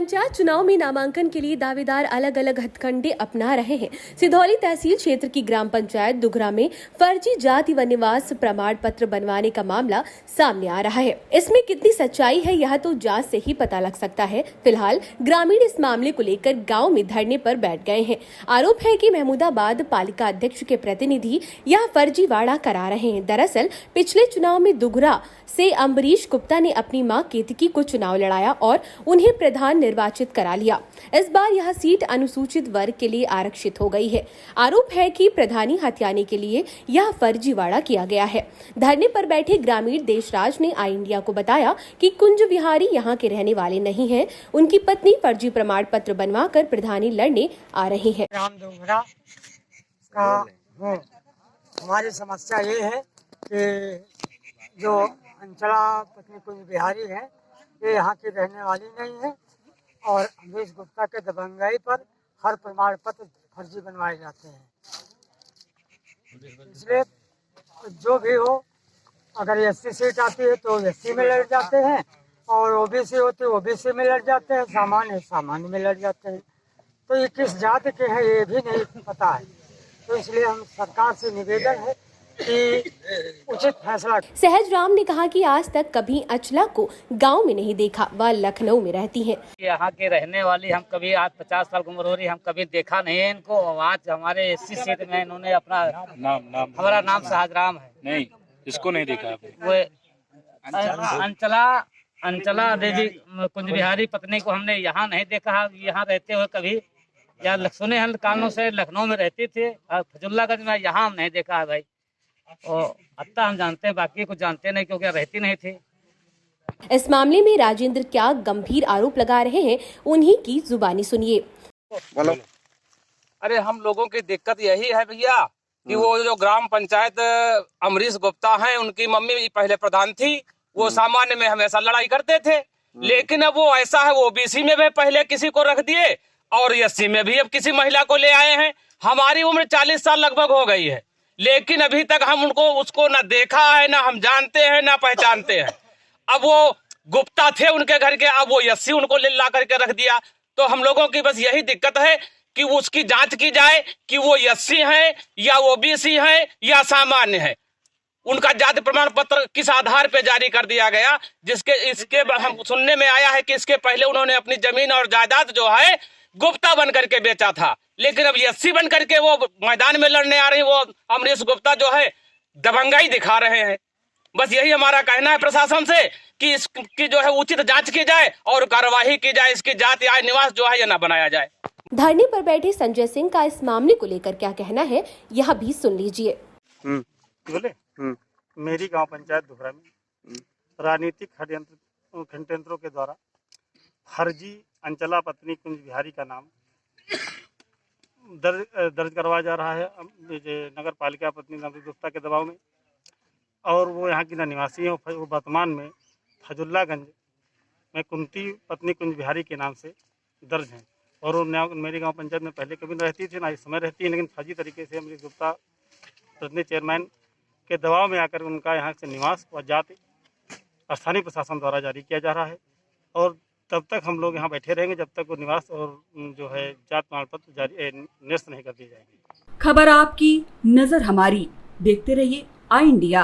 पंचायत चुनाव में नामांकन के लिए दावेदार अलग अलग हथकंडे अपना रहे हैं। सिधौली तहसील क्षेत्र की ग्राम पंचायत दुघरा में फर्जी जाति व निवास प्रमाण पत्र बनवाने का मामला सामने आ रहा है। इसमें कितनी सच्चाई है यह तो जांच से ही पता लग सकता है। फिलहाल ग्रामीण इस मामले को लेकर गाँव में धरने पर बैठ गए हैं। आरोप है कि महमूदाबाद पालिका अध्यक्ष के प्रतिनिधि यह फर्जीवाड़ा करा रहे हैं। दरअसल पिछले चुनाव में दुघरा से अम्बरीश गुप्ता ने अपनी मां केतकी को चुनाव लड़ाया और उन्हें प्रधान निर्वाचित करा लिया। इस बार यह सीट अनुसूचित वर्ग के लिए आरक्षित हो गई है। आरोप है कि प्रधानी हथियाने के लिए यह फर्जीवाड़ा किया गया है। धरने पर बैठे ग्रामीण देशराज ने आई इंडिया को बताया कि कुंज विहारी यहाँ के रहने वाले नहीं हैं। उनकी पत्नी फर्जी प्रमाण पत्र बनवाकर प्रधानी लड़ने आ रही है। हमारी समस्या ये है कि जो अंचला पत्नी कुंज बिहारी है ये यहाँ की रहने वाली नहीं है और अम्बरीश गुप्ता के दबंगाई पर हर प्रमाण पत्र फर्जी बनवाए जाते हैं। इसलिए जो भी हो, अगर एससी सीट आती है तो एससी में लड़ जाते हैं और ओबीसी होती है ओबीसी में लड़ जाते हैं, सामान्य में लड़ जाते हैं। तो ये किस जाति के हैं ये भी नहीं पता है। तो इसलिए हम सरकार से निवेदन है कि उचित फैसला। सहज राम ने कहा कि आज तक कभी अंचला को गांव में नहीं देखा, वह लखनऊ में रहती हैं। यहाँ के रहने वाली हम कभी, आज 50 साल की उम्र हो रही, हम कभी देखा नहीं है इनको। आज हमारे एससी सीट में इन्होंने अपना हमारा नाम सहज राम है। नहीं, इसको नहीं देखा वो अंचला देवी कुंज बिहारी पत्नी को हमने यहाँ नहीं देखा। यहाँ रहते हुए कभी या सुने हैं कानों से लखनऊ में रहती थी, फजुल्लागंज में, यहाँ हम नहीं देखा है भाई। और अत्ता हम जानते हैं, बाकी कुछ जानते नहीं क्योंकि रहती नहीं थी। इस मामले में राजेंद्र क्या गंभीर आरोप लगा रहे हैं, उन्हीं की जुबानी सुनिए। बोलो। अरे हम लोगों की दिक्कत यही है भैया कि वो जो ग्राम पंचायत अम्बरीश गुप्ता हैं, उनकी मम्मी पहले प्रधान थी, वो सामान्य में हमेशा लड़ाई करते थे। लेकिन अब वो ऐसा है, वो ओबीसी में भी पहले किसी को रख दिए और एससी में भी अब किसी महिला को ले आए हैं। हमारी उम्र 40 साल लगभग हो गई है, लेकिन अभी तक हम उसको न देखा है, ना हम जानते हैं, ना पहचानते हैं। अब वो गुप्ता थे उनके घर के, अब वो एससी उनको ला करके रख दिया। तो हम लोगों की बस यही दिक्कत है कि उसकी जांच की जाए कि वो एससी हैं या ओबीसी हैं या सामान्य है। उनका जाति प्रमाण पत्र किस आधार पे जारी कर दिया गया, इसके हम सुनने में आया है कि इसके पहले उन्होंने अपनी जमीन और जायदाद जो है गुप्ता बन करके बेचा था, लेकिन अब एससी बन करके वो मैदान में लड़ने आ रही। वो अम्बरीश गुप्ता जो है दबंगाई दिखा रहे हैं। बस यही हमारा कहना है प्रशासन से कि इसकी जो है उचित जांच की जाए और कार्यवाही की जाए। इसकी जाति आय निवास जो है ये न बनाया जाए। धरने पर बैठे संजय सिंह का इस मामले को लेकर क्या कहना है, यह भी सुन लीजिए। बोले मेरी गांव पंचायत दुघरा में राजनीतिक षड्यंत्रों के द्वारा फर्जी अंचला पत्नी कुंज बिहारी का नाम दर्ज करवाया जा रहा है नगर पालिका पत्नी अम्बरीश गुप्ता के दबाव में। और वो यहाँ की न निवासी है, वो वर्तमान में फजुल्लागंज में कुंती पत्नी कुंज बिहारी के नाम से दर्ज हैं। और वो मेरी गांव पंचायत में पहले कभी न रहती थी, ना इस समय रहती है, लेकिन फर्जी तरीके से अम्बरीश गुप्ता प्रतिनिधि चेयरमैन के दबाव में आकर उनका यहाँ से निवास व जाति स्थानीय प्रशासन द्वारा जारी किया जा रहा है। और तब तक हम लोग यहाँ बैठे रहेंगे जब तक वो निवास और जो है जात प्रमाण पत्र जारी निरस्त नहीं कर दी जाएगी। खबर आपकी, नजर हमारी। देखते रहिए आई इंडिया।